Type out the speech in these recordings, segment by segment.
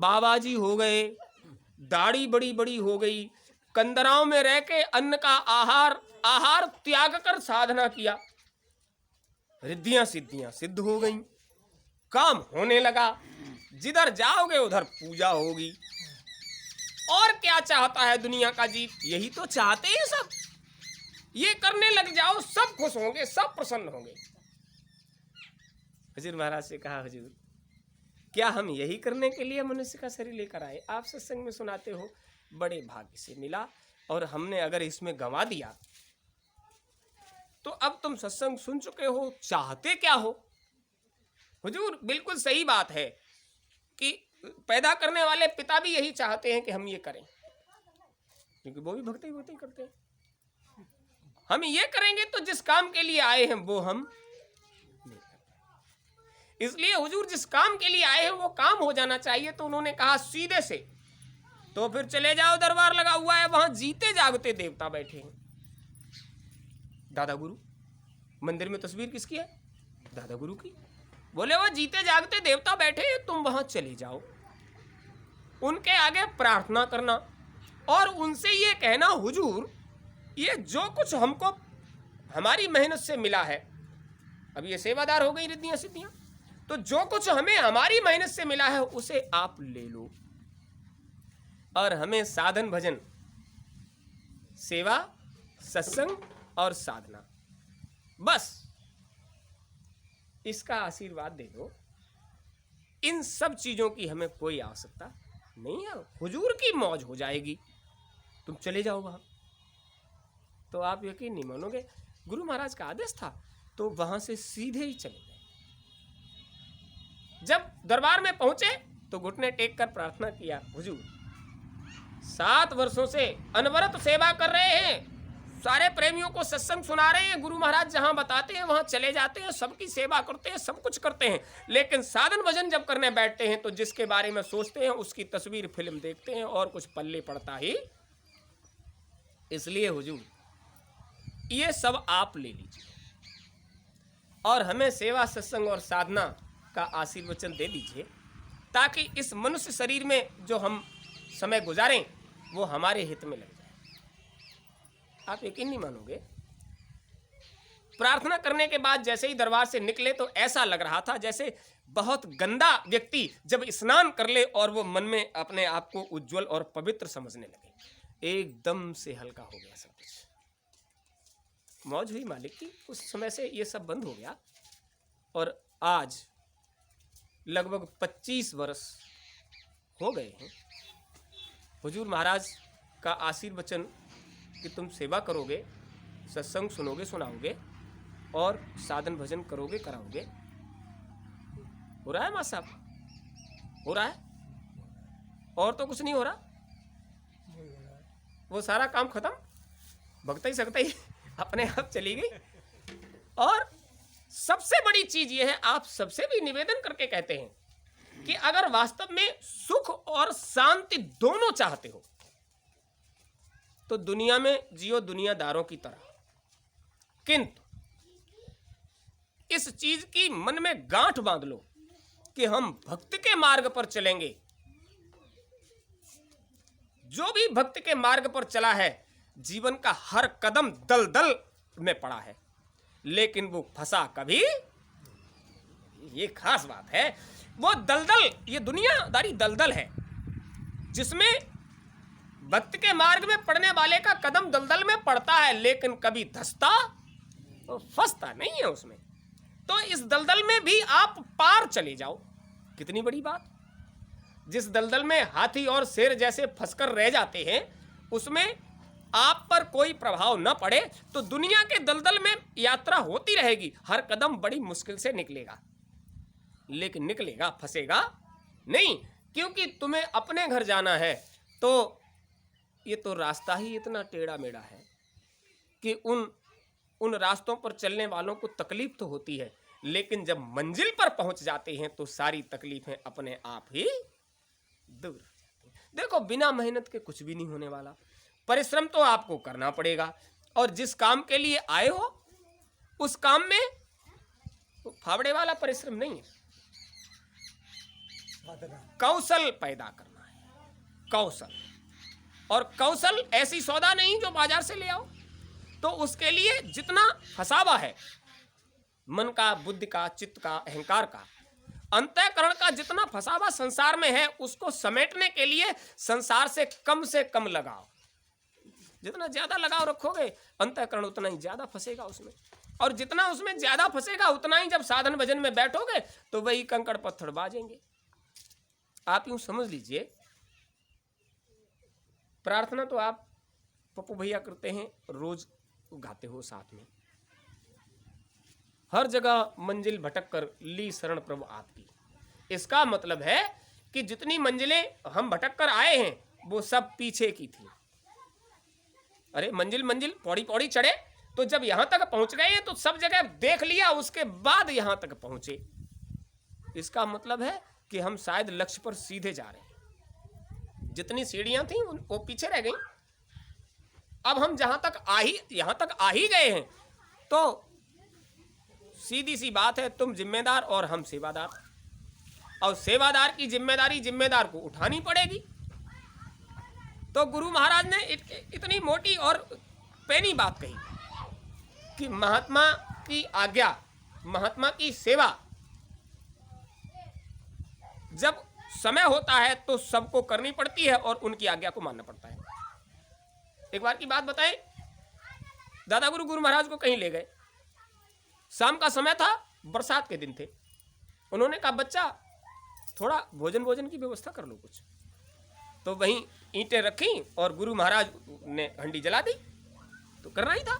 बाबा जी हो गए, दाढ़ी बड़ी बड़ी हो गई, कंदराओं में रह के अन्न का आहार त्याग कर साधना किया, रिद्धियां सिद्धियां सिद्ध हो गई, काम होने लगा, जिधर जाओगे उधर पूजा होगी। और क्या चाहता है दुनिया का जीव? यही तो चाहते हैं सब। ये करने लग जाओ, सब खुश होंगे, सब प्रसन्न होंगे। हुजूर महाराज से कहा, हुजूर क्या हम यही करने के लिए मनुष्य का शरीर लेकर आए? आप सत्संग में सुनाते हो, बड़े भाग्य से मिला, और हमने अगर इसमें गंवा दिया तो अब तुम सत्संग सुन चुके हो, चाहते क्या हो? हुजूर बिल्कुल सही बात है कि पैदा करने वाले पिता भी यही चाहते हैं कि हम ये करें, क्योंकि वो भी भक्ति करते हैं। हम ये करेंगे तो जिस काम के लिए आए हैं वो हम नहीं कर पाए। इसलिए हुजूर जिस काम के लिए आए हैं वो काम हो जाना चाहिए। तो उन्होंने कहा सीधे से, तो फिर चले जाओ, दरबार लगा हुआ है, वहां जीते जागते देवता बैठे हैं। दादा गुरु, मंदिर में तस्वीर किसकी है? दादा गुरु की। बोले वो जीते जागते देवता बैठे हैं, तुम वहां चले जाओ, उनके आगे प्रार्थना करना और उनसे ये कहना, हुजूर ये जो कुछ हमको हमारी मेहनत से मिला है, अब ये सेवादार हो गई रिद्धियां सिद्धियां, तो जो कुछ हमें हमारी मेहनत से मिला है उसे आप ले लो, और हमें साधन भजन, सेवा, सत्संग और साधना, बस इसका आशीर्वाद दे दो। इन सब चीजों की हमें कोई आवश्यकता नहीं है, हुजूर की मौज हो जाएगी, तुम चले जाओ वहां। तो आप यकीन नहीं मानोगे, गुरु महाराज का आदेश था, तो वहां से सीधे ही चले गए। जब दरबार में पहुंचे तो घुटने टेक कर प्रार्थना किया, हुजूर 7 वर्षों से अनवरत सेवा कर रहे हैं, सारे प्रेमियों को सत्संग सुना रहे हैं, गुरु महाराज जहां बताते हैं वहां चले जाते हैं, सबकी सेवा करते हैं, सब कुछ करते हैं, लेकिन साधन भजन जब करने बैठते हैं तो जिसके बारे में सोचते हैं उसकी तस्वीर फिल्म देखते हैं और कुछ पल्ले पड़ता ही। इसलिए हुजूर ये सब आप ले लीजिए और हमें सेवा, सत्संग और साधना का आशीर्वचन दे दीजिए, ताकि इस मनुष्य शरीर में जो हम समय गुजारें वो हमारे हित में लग जाए। आप यकीन नहीं मानोगे, प्रार्थना करने के बाद जैसे ही दरबार से निकले तो ऐसा लग रहा था जैसे बहुत गंदा व्यक्ति जब स्नान कर ले और वो मन में अपने आप को उज्जवल और पवित्र समझने लगे, एकदम से हल्का हो गया सब कुछ। मौज हुई मालिक की। उस समय से ये सब बंद हो गया और आज लगभग 25 वर्ष हो गए हैं। हुजूर महाराज का आशीर्वचन कि तुम सेवा करोगे, सत्संग सुनोगे सुनाओगे और साधन भजन करोगे कराओगे। हो रहा है मां साहब? हो रहा है, और तो कुछ नहीं हो रहा। वो सारा काम खत्म, भक्ता ही सकता ही अपने आप चली गई। और सबसे बड़ी चीज ये है, आप सबसे भी निवेदन करके कहते हैं कि अगर वास्तव में सुख और शांति दोनों चाहते हो तो दुनिया में जियो दुनियादारों की तरह, किंतु इस चीज की मन में गांठ बांध लो कि हम भक्ति के मार्ग पर चलेंगे। जो भी भक्ति के मार्ग पर चला है, जीवन का हर कदम दलदल में पड़ा है, लेकिन वो फंसा कभी, ये खास बात है। वो दलदल, ये दुनियादारी दलदल है जिसमें भक्ति के मार्ग में पड़ने वाले का कदम दलदल में पड़ता है, लेकिन कभी धंसता तो फंसता नहीं है उसमें। तो इस दलदल में भी आप पार चले जाओ, कितनी बड़ी बात। जिस दलदल में हाथी और शेर जैसे फंसकर रह जाते हैं, उसमें आप पर कोई प्रभाव न पड़े तो दुनिया के दलदल में यात्रा होती रहेगी, हर कदम बड़ी मुश्किल से निकलेगा, लेकिन निकलेगा, फंसेगा नहीं, क्योंकि तुम्हें अपने घर जाना है। तो ये तो रास्ता ही इतना टेढ़ा मेढ़ा है कि उन रास्तों पर चलने वालों को तकलीफ तो होती है, लेकिन जब मंजिल पर पहुंच जाते हैं तो सारी तकलीफें अपने आप ही दूर। देखो, बिना मेहनत के कुछ भी नहीं होने वाला, परिश्रम तो आपको करना पड़ेगा, और जिस काम के लिए आए हो उस काम में फावड़े वाला परिश्रम नहीं है। कौशल पैदा करना है, कौशल। और कौशल ऐसी सौदा नहीं जो बाजार से ले आओ। तो उसके लिए जितना फसावा है मन का, बुद्धि का, चित्त का, अहंकार का, अंतःकरण का जितना फसावा संसार में है, उसको समेटने के लिए संसार से कम लगाओ। जितना ज्यादा लगाव रखोगे अंतःकरण उतना ही ज्यादा फंसेगा उसमें, और जितना उसमें ज्यादा फंसेगा उतना ही जब साधन भजन में बैठोगे तो वही कंकड़ पत्थर बाजेंगे। आप यूं समझ लीजिए, प्रार्थना तो आप पप्पू भैया करते हैं, रोज गाते हो साथ में, हर जगह मंजिल भटक कर ली शरण प्रभु आपकी। इसका मतलब है कि जितनी मंजिलें हम भटक कर आए हैं वो सब पीछे की थी। अरे मंजिल मंजिल पौड़ी पौड़ी चढ़े तो जब यहां तक पहुंच गए तो सब जगह देख लिया, उसके बाद यहां तक पहुंचे। इसका मतलब है कि हम शायद लक्ष्य पर सीधे जा रहे हैं। जितनी सीढ़ियां थी वो पीछे रह गई। अब हम यहां तक आ ही गए हैं तो सीधी सी बात है, तुम जिम्मेदार और हम सेवादार, और सेवादार की जिम्मेदारी जिम्मेदार को उठानी पड़ेगी। तो गुरु महाराज ने इतनी मोटी और पैनी बात कही कि महात्मा की आज्ञा, महात्मा की सेवा जब समय होता है तो सबको करनी पड़ती है और उनकी आज्ञा को मानना पड़ता है। एक बार की बात बताएं, दादा गुरु महाराज को कहीं ले गए, शाम का समय था, बरसात के दिन थे। उन्होंने कहा बच्चा थोड़ा भोजन की व्यवस्था कर लो कुछ। तो वहीं ईंटें रखी और गुरु महाराज ने हंडी जला दी, तो करना ही था।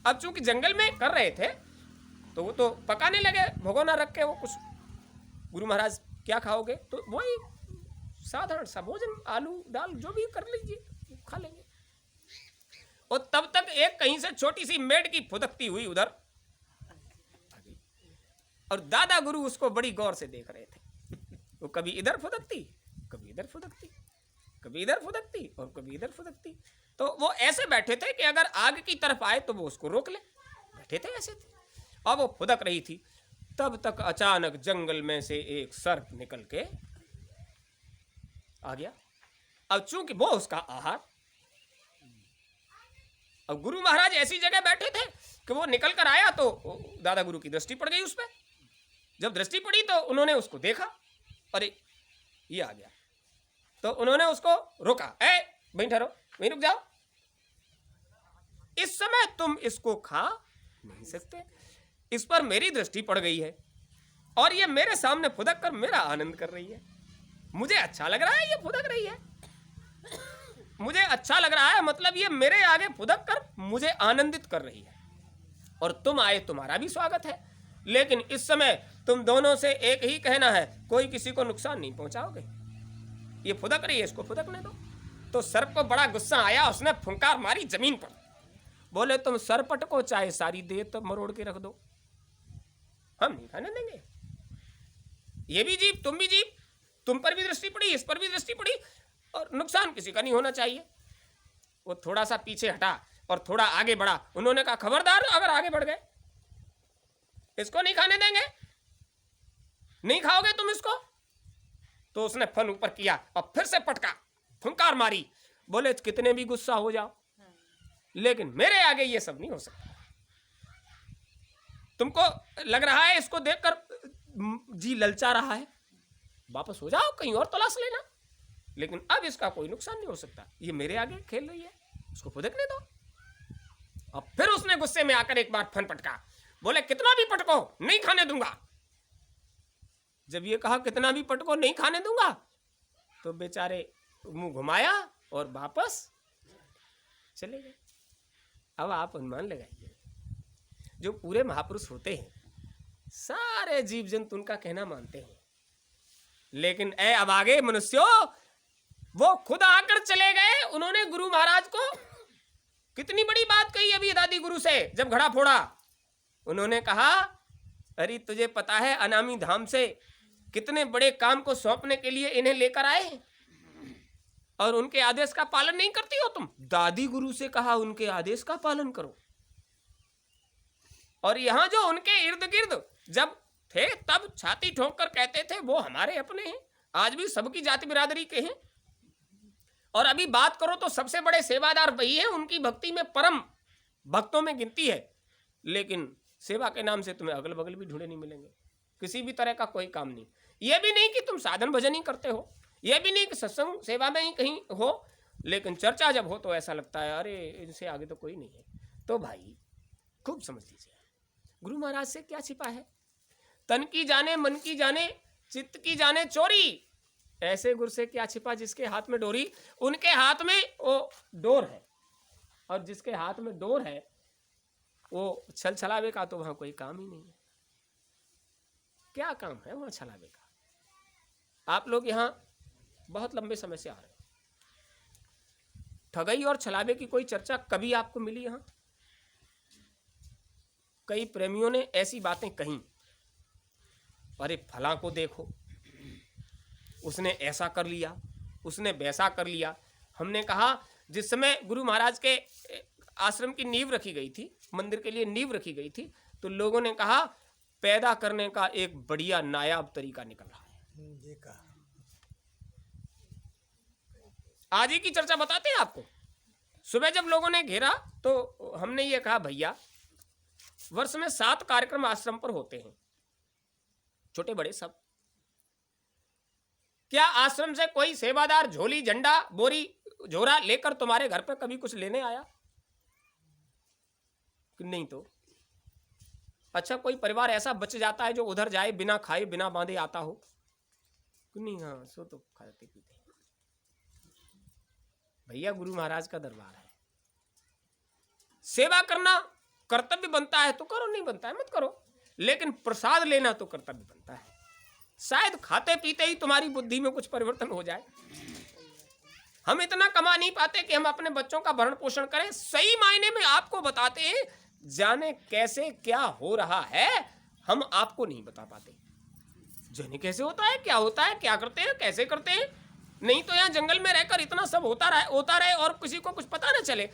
अब चूंकि जंगल में कर रहे थे तो वो तो पकाने लगे, भगोना रख के वो कुछ। गुरु महाराज क्या खाओगे? तो वही साधारण सा भोजन, आलू दाल जो भी कर लीजिए, खा लेंगे। और तब तक एक कहीं से छोटी सी मेड की फुदकती हुई उधर, और दादा गुरु उसको बड़ी गौर से देख रहे थे। वो कभी इधर फुदकती, कभी इधर फुदकती, कभी इधर फुदकती और कभी इधर फुदकती। तो वो ऐसे बैठे थे कि अगर आग की तरफ आए तो वो उसको रोक ले, बैठे थे ऐसे थे। अब वो फुदक रही थी, तब तक अचानक जंगल में से एक सर्प निकल के आ गया। अब चूंकि वो उसका आहार, अब गुरु महाराज ऐसी जगह बैठे थे कि वो निकल कर आया तो दादा गुरु की दृष्टि पड़ गई उस पर। जब दृष्टि पड़ी तो उन्होंने उसको देखा, अरे ये आ गया, तो उन्होंने उसको रोका, ए वहीं ठहरो, वहीं रुक जाओ, इस समय तुम इसको खा नहीं सकते, इस पर मेरी दृष्टि पड़ गई है और ये मेरे सामने फुदक कर मेरा आनंद कर रही है। मुझे अच्छा लग रहा है ये फुदक रही है, मुझे अच्छा लग रहा है, मतलब ये मेरे आगे फुदक कर मुझे आनंदित कर रही है। और तुम आए, तुम्हारा भी स्वागत है, लेकिन इस समय तुम दोनों से एक ही कहना है, कोई किसी को नुकसान नहीं पहुंचाओगे। ये फुदक रही है, इसको फुदकने दो। तो सर्प को बड़ा गुस्सा आया, उसने फुंकार मारी जमीन पर, बोले तुम सरपट को चाहे सारी देह तो मरोड़ के रख दो, हम नहीं खाने देंगे। ये भी जीव, तुम भी जीव, तुम पर भी दृष्टि पड़ी, इस पर भी दृष्टि पड़ी, और नुकसान किसी का नहीं होना चाहिए। वो थोड़ा सा पीछे हटा और थोड़ा आगे बढ़ा। उन्होंने कहा खबरदार, अगर आगे बढ़ गए इसको नहीं खाने देंगे, नहीं खाओगे तुम इसको। तो उसने फन ऊपर किया और फिर से पटका, फुंकार मारी, बोले कितने भी गुस्सा हो जाओ, लेकिन मेरे आगे ये सब नहीं हो सकता। तुमको लग रहा है इसको देखकर जी ललचा रहा है, वापस हो जाओ, कहीं और तलाश लेना, लेकिन अब इसका कोई नुकसान नहीं हो सकता, ये मेरे आगे खेल रही है, उसको फुदकने दो। और फिर उसने गुस्से में आकर एक बार फन पटका, बोले कितना भी पटको नहीं खाने दूंगा। जब ये कहा कितना भी पटको नहीं खाने दूंगा, तो बेचारे मुंह घुमाया और वापस चले गए। अब आप अनुमान लगाइए, जो पूरे महापुरुष होते हैं सारे जीव जंतु उनका कहना मानते हैं, लेकिन ए अब आगे मनुष्यों, वो खुद आकर चले गए। उन्होंने गुरु महाराज को कितनी बड़ी बात कही अभी दादी गुरु से जब घड़ा फोड़ा। उन्होंने कहा अरे तुझे पता है अनामी धाम से कितने बड़े काम को सौंपने के लिए इन्हें लेकर आए हैं, और उनके आदेश का पालन नहीं करती हो तुम। दादी गुरु से कहा उनके आदेश का पालन करो। और यहां जो उनके इर्द गिर्द जब थे तब छाती ठोक कर कहते थे वो हमारे अपने हैं, आज भी सबकी जाति बिरादरी के हैं। और अभी बात करो तो सबसे बड़े सेवादार वही है, उनकी भक्ति में परम भक्तों में गिनती है। लेकिन सेवा के नाम से तुम्हें अगल बगल भी ढूंढे नहीं मिलेंगे, किसी भी तरह का कोई काम नहीं। यह भी नहीं कि तुम साधन भजन ही करते हो, यह भी नहीं कि सत्संग सेवा में ही कहीं हो, लेकिन चर्चा जब हो तो ऐसा लगता है अरे इनसे आगे तो कोई नहीं है। तो भाई खूब समझ लीजिए, गुरु महाराज से क्या छिपा है? तन की जाने मन की जाने चित्त की जाने चोरी, ऐसे गुरु से क्या छिपा जिसके हाथ में डोरी। उनके हाथ में वो डोर है, और जिसके हाथ में डोर है वो छल छलावे का तो वहां कोई काम ही नहीं है। क्या काम है वहां छलावे का? आप लोग यहां बहुत लंबे समय से आ रहे हैं, ठगई और छलावे की कोई चर्चा कभी आपको मिली यहां? कई प्रेमियों ने ऐसी बातें कही, अरे फला को देखो, उसने ऐसा कर लिया, उसने वैसा कर लिया। हमने कहा जिस समय गुरु महाराज के आश्रम की नींव रखी गई थी, मंदिर के लिए नींव रखी गई थी, तो लोगों ने कहा पैदा करने का एक बढ़िया नायाब तरीका निकल रहा है। आज ही की चर्चा बताते हैं आपको। सुबह जब लोगों ने घेरा तो हमने ये कहा भैया वर्ष में 7 कार्यक्रम आश्रम पर होते हैं, छोटे बड़े सब। क्या आश्रम से कोई सेवादार झोली झंडा बोरी झोरा लेकर तुम्हारे घर पर कभी कुछ लेने आया? नहीं। तो अच्छा कोई परिवार ऐसा बच जाता है जो उधर जाए बिना खाए बिना बांधे आता हो? नहीं। हाँ सो तो खाते पीते। भैया गुरु महाराज का दरबार है, सेवा करना कर्तव्य बनता है तो करो, नहीं बनता है मत करो, लेकिन प्रसाद लेना तो कर्तव्य बनता है। शायद खाते पीते ही तुम्हारी बुद्धि में कुछ परिवर्तन हो जाए। हम इतना कमा नहीं पाते कि हम अपने बच्चों का भरण पोषण करें। सही मायने में आपको बताते हैं, जाने कैसे क्या हो रहा है हम आपको नहीं बता पाते। जाने कैसे होता है, क्या होता है, क्या करते हैं, कैसे करते हैं। नहीं तो यहाँ जंगल में रहकर इतना सब होता रहे और किसी को कुछ पता न चले।